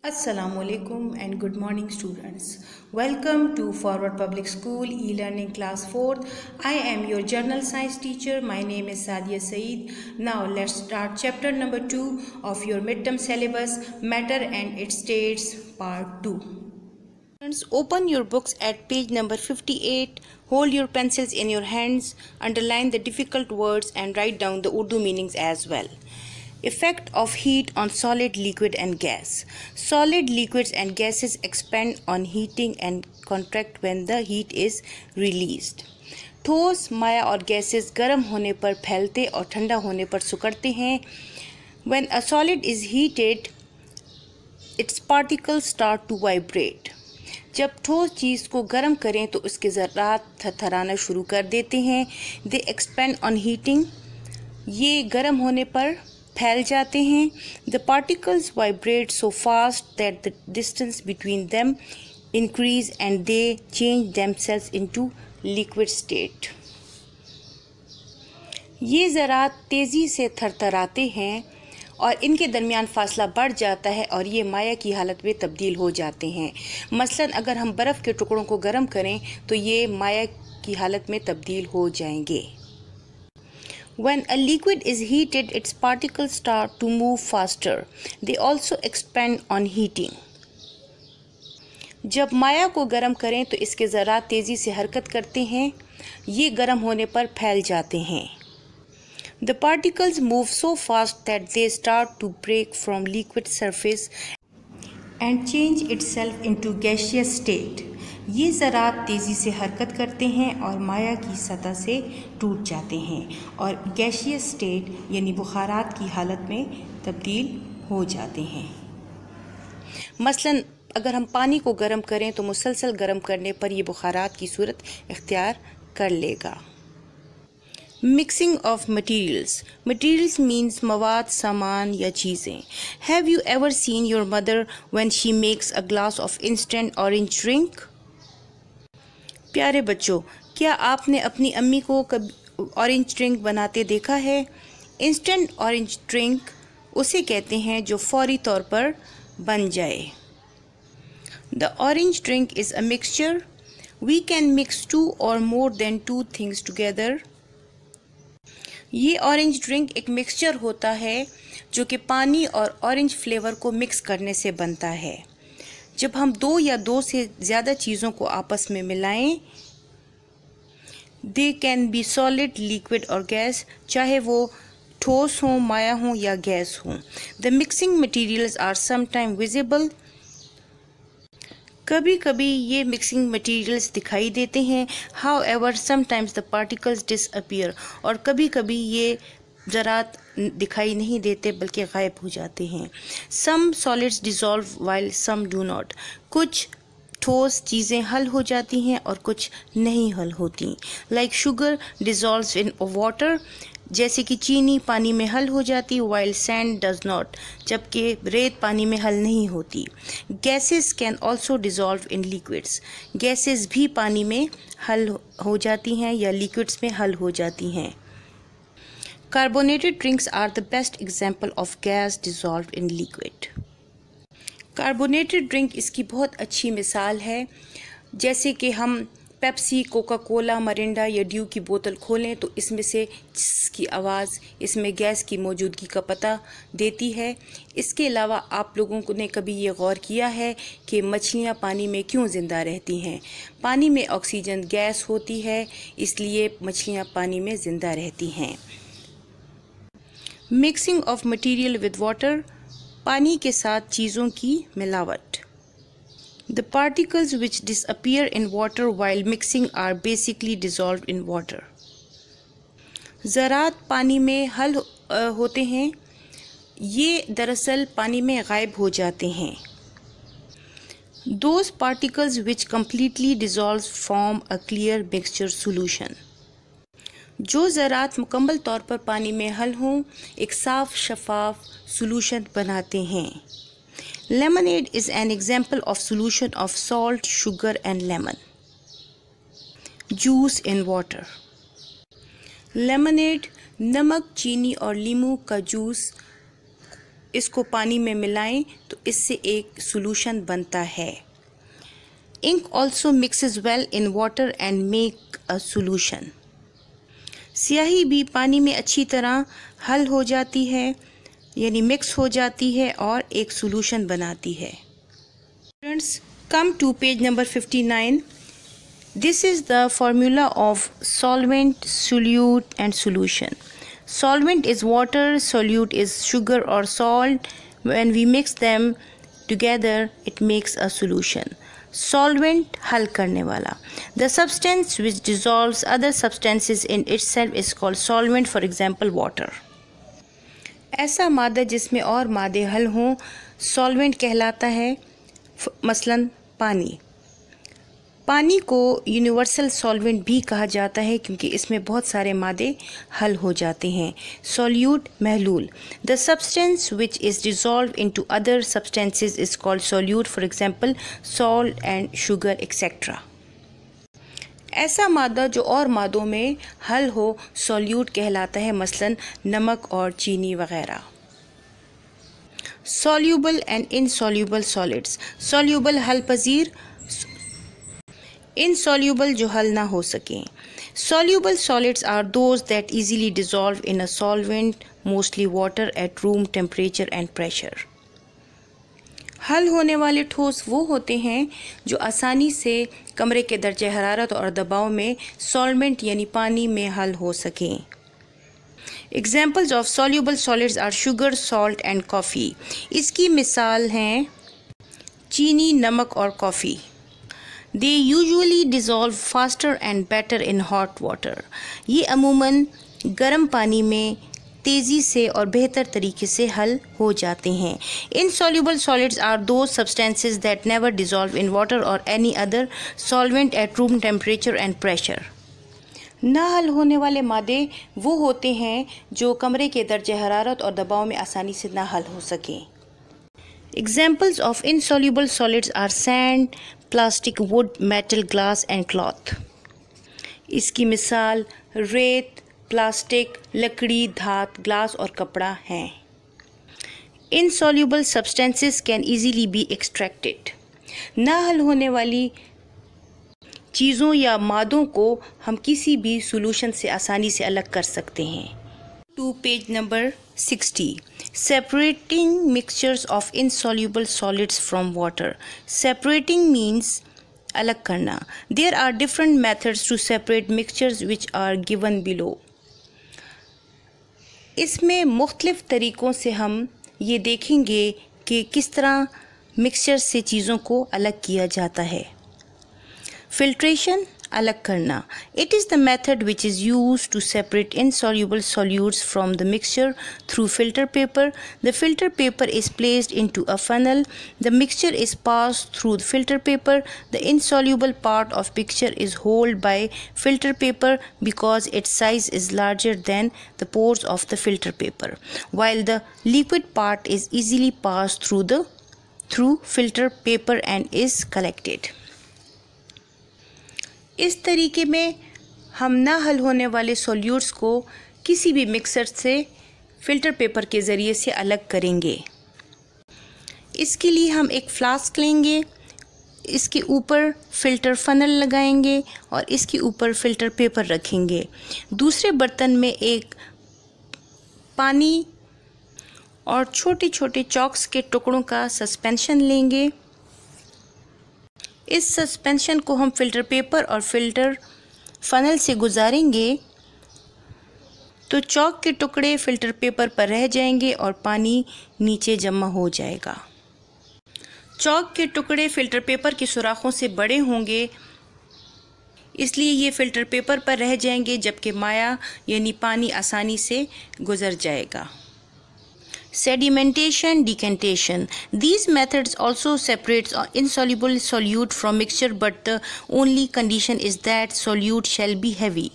Assalamualaikum and good morning students. Welcome to Forward Public School e-learning class 4th. I am your general science teacher. My name is Sadia Saeed. Now let's start chapter number 2 of your midterm syllabus, Matter and its States, part 2. Students, open your books at page number 58. Hold your pencils in your hands, underline the difficult words and write down the Urdu meanings as well. Effect of heat on solid, liquid and gas. Solid, liquids and gases expand on heating and contract when the heat is released. ठोस, माया और gases गर्म होने पर फैलते और ठंडा होने पर सिकुड़ते हैं. When a solid is heated, its particles start to vibrate. जब ठोस चीज़ को गर्म करें तो उसके ज़रात थरथराना शुरू कर देते हैं. They expand on heating. ये गर्म होने पर फैल जाते हैं. The particles vibrate so fast that the distance between them increase and they change themselves into liquid state. ये ज़रात तेज़ी से थरथराते हैं और इनके दरमियान फासला बढ़ जाता है और ये माया की हालत में तब्दील हो जाते हैं. मसलन अगर हम बर्फ़ के टुकड़ों को गर्म करें तो ये माया की हालत में तब्दील हो जाएंगे. When a liquid is heated, its particles start to move faster. They also expand on heating. जब माया को गर्म करें तो इसके ज़रात तेज़ी से हरकत करते हैं. ये गर्म होने पर फैल जाते हैं. The particles move so fast that they start to break from liquid surface and change itself into gaseous state. ये ज़रात तेज़ी से हरकत करते हैं और माया की सतह से टूट जाते हैं और गैसियस स्टेट यानी बुखारात की हालत में तब्दील हो जाते हैं. मसलन अगर हम पानी को गर्म करें तो मुसलसल गर्म करने पर ये बुखारात की सूरत इख्तियार कर लेगा. Mixing of materials. Materials means मवाद, सामान या चीज़ें. Have you ever seen your mother when she makes a glass of instant orange drink? प्यारे बच्चों, क्या आपने अपनी अम्मी को कभी ऑरेंज ड्रिंक बनाते देखा है? इंस्टेंट ऑरेंज ड्रिंक उसे कहते हैं जो फौरी तौर पर बन जाए. The orange drink is a mixture. We can mix 2 or more than 2 things together. ये ऑरेंज ड्रिंक एक मिक्सचर होता है जो कि पानी और ऑरेंज फ्लेवर को मिक्स करने से बनता है. जब हम 2 या 2 से ज़्यादा चीज़ों को आपस में मिलाएं, they can be solid, liquid और गैस, चाहे वो ठोस हो, माया हो या गैस हो. The mixing materials are sometime visible. कभी कभी ये मिक्सिंग मटेरियल्स दिखाई देते हैं. However sometimes the particles disappear. और कभी कभी ये ज़रात दिखाई नहीं देते बल्कि गायब हो जाते हैं. Some solids dissolve while some do not. कुछ ठोस चीज़ें हल हो जाती हैं और कुछ नहीं हल होती. Like sugar dissolves in water. जैसे कि चीनी पानी में हल हो जाती, वाइल सैंड डज नॉट. जबकि रेत पानी में हल नहीं होती. Gases can also dissolve in liquids. Gases भी पानी में हल हो जाती हैं या लिक्विड्स में हल हो जाती हैं. Carbonated drinks are the best example of gas dissolved in liquid. Carbonated drink इसकी बहुत अच्छी मिसाल है. जैसे कि हम पेप्सी, कोका कोला, मरिंडा या ड्यू की बोतल खोलें तो इसमें से की आवाज़ इसमें गैस की मौजूदगी का पता देती है. इसके अलावा आप लोगों ने कभी ये गौर किया है कि मछलियाँ पानी में क्यों ज़िंदा रहती हैं? पानी में ऑक्सीजन गैस होती है, इसलिए मछलियाँ पानी में ज़िंदा रहती हैं. Mixing of material with water. पानी के साथ चीज़ों की मिलावट. The particles which disappear in water while mixing are basically dissolved in water. ज़रात पानी में हल होते हैं, ये दरअसल पानी में गायब हो जाते हैं. Those particles which completely dissolve form a clear mixture solution. जो ज़रात मुकम्मल तौर पर पानी में हल हों एक साफ शफाफ सोल्यूशन बनाते हैं. Lemonade is an example of solution of salt, sugar and lemon. Juice in water. Lemonade नमक, चीनी और लीमू का जूस इसको पानी में मिलाएं तो इससे एक सॉल्यूशन बनता है। Ink also mixes well in water and make a solution. स्याही भी पानी में अच्छी तरह हल हो जाती है, यानी मिक्स हो जाती है और एक सॉल्यूशन बनाती है। Students, come to page number 59. This is the formula of solvent, solute and solution. Solvent is water, solute is sugar or salt. When we mix them together, it makes a solution. Solvent हल करने वाला. The substance which dissolves other substances in itself is called solvent, for example water. ऐसा मादा जिसमें और मादे हल हों solvent कहलाता है, मसलन पानी। पानी को यूनिवर्सल सॉल्वेंट भी कहा जाता है क्योंकि इसमें बहुत सारे मादे हल हो जाते हैं। सॉल्यूट महलूल। The substance which is dissolve into other substances is called solute, for example salt and sugar etcetera. ऐसा मादा जो और मादों में हल हो सॉल्यूट कहलाता है, मसलन नमक और चीनी वगैरह। Soluble and insoluble solids. Soluble हल पजीर, insoluble जो हल ना हो सकें। Soluble solids are those that easily dissolve in a solvent, mostly water, at room temperature and pressure. हल होने वाले ठोस वो होते हैं जो आसानी से कमरे के दर्जे हरारत और दबाव में सॉल्वेंट यानी पानी में हल हो सकें। Examples of soluble solids are sugar, salt and coffee. इसकी मिसाल हैं चीनी, नमक और coffee. They usually dissolve faster and better in hot water. ये अमूमन गर्म पानी में तेज़ी से और बेहतर तरीके से हल हो जाते हैं। Insoluble solids are those substances that never dissolve in water or any other solvent at room temperature and pressure. ना हल होने वाले मादे वो होते हैं जो कमरे के दर्जे हरारत और दबाव में आसानी से ना हल हो सकें। Examples of insoluble solids are sand, plastic, wood, metal, glass and cloth. इसकी मिसाल रेत, प्लास्टिक, लकड़ी, धात, ग्लास और कपड़ा हैं। Insoluble substances can easily be extracted. ना हल होने वाली चीज़ों या मादों को हम किसी भी सॉल्यूशन से आसानी से अलग कर सकते हैं। To page number 60. Separating mixtures of insoluble solids from water. Separating means अलग करना. There are different methods to separate mixtures which are given below. इसमें मुख्तलिफ तरीक़ों से हम ये देखेंगे कि किस तरह मिक्सचर से चीज़ों को अलग किया जाता है। Filtration अलग करना. It is the method which is used to separate insoluble solutes from the mixture through filter paper. The filter paper is placed into a funnel. The mixture is passed through the filter paper. The insoluble part of mixture is held by filter paper because its size is larger than the pores of the filter paper, while the liquid part is easily passed through filter paper and is collected. इस तरीके में हम ना हल होने वाले solutes को किसी भी मिक्सर से फ़िल्टर पेपर के ज़रिए से अलग करेंगे। इसके लिए हम एक फ्लास्क लेंगे, इसके ऊपर फ़िल्टर फनल लगाएंगे और इसके ऊपर फ़िल्टर पेपर रखेंगे। दूसरे बर्तन में एक पानी और छोटे छोटे चॉक्स के टुकड़ों का सस्पेंशन लेंगे। इस सस्पेंशन को हम फ़िल्टर पेपर और फ़िल्टर फनल से गुजारेंगे तो चॉक के टुकड़े फ़िल्टर पेपर पर रह जाएंगे और पानी नीचे जमा हो जाएगा। चॉक के टुकड़े फ़िल्टर पेपर के सुराखों से बड़े होंगे, इसलिए ये फ़िल्टर पेपर पर रह जाएंगे जबकि माया यानी पानी आसानी से गुजर जाएगा। Sedimentation, decantation. These methods also separate insoluble solute from mixture, but the only condition is that solute shall be heavy.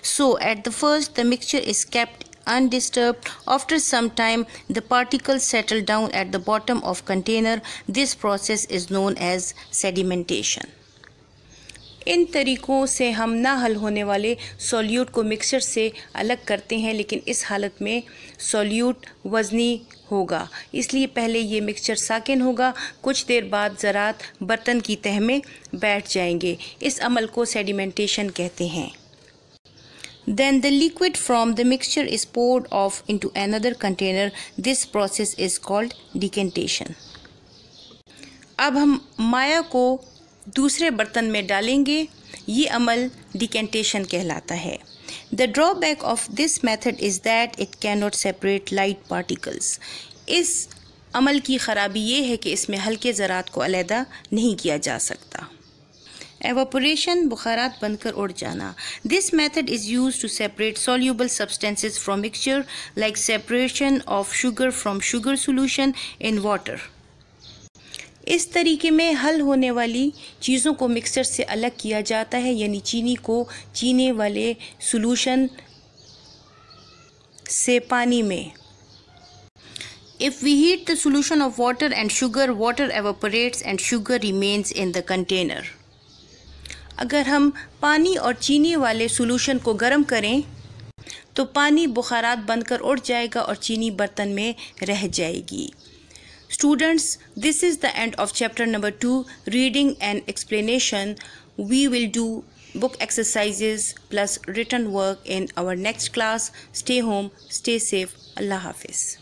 So at the first the mixture is kept undisturbed. After some time the particles settle down at the bottom of container. This process is known as sedimentation. इन तरीक़ों से हम ना हल होने वाले solute को mixture से अलग करते हैं, लेकिन इस हालत में सॉल्यूट वज़नी होगा, इसलिए पहले ये मिक्सचर साकिन होगा, कुछ देर बाद ज़रात बर्तन की तह में बैठ जाएंगे। इस अमल को सेडिमेंटेशन कहते हैं। Then the liquid from the mixture is poured off into another container. This process is called decantation. अब हम माया को दूसरे बर्तन में डालेंगे। ये अमल डिकेंटेशन कहलाता है। The drawback of this method is that it cannot separate light particles. इस अमल की ख़राबी ये है कि इसमें हल्के ज़रात को अलहदा नहीं किया जा सकता। Evaporation, बुखारात बनकर उड़ जाना. This method is used to separate soluble substances from mixture, like separation of sugar from sugar solution in water. इस तरीके में हल होने वाली चीज़ों को मिक्सचर से अलग किया जाता है, यानी चीनी को चीनी वाले सॉल्यूशन से पानी में। If we heat the solution of water and sugar, water evaporates and sugar remains in the container. अगर हम पानी और चीनी वाले सॉल्यूशन को गर्म करें तो पानी बुखारात बनकर उड़ जाएगा और चीनी बर्तन में रह जाएगी। Students, this is the end of chapter number 2, reading and explanation. We will do book exercises plus written work in our next class. Stay home, stay safe. Allah Hafiz.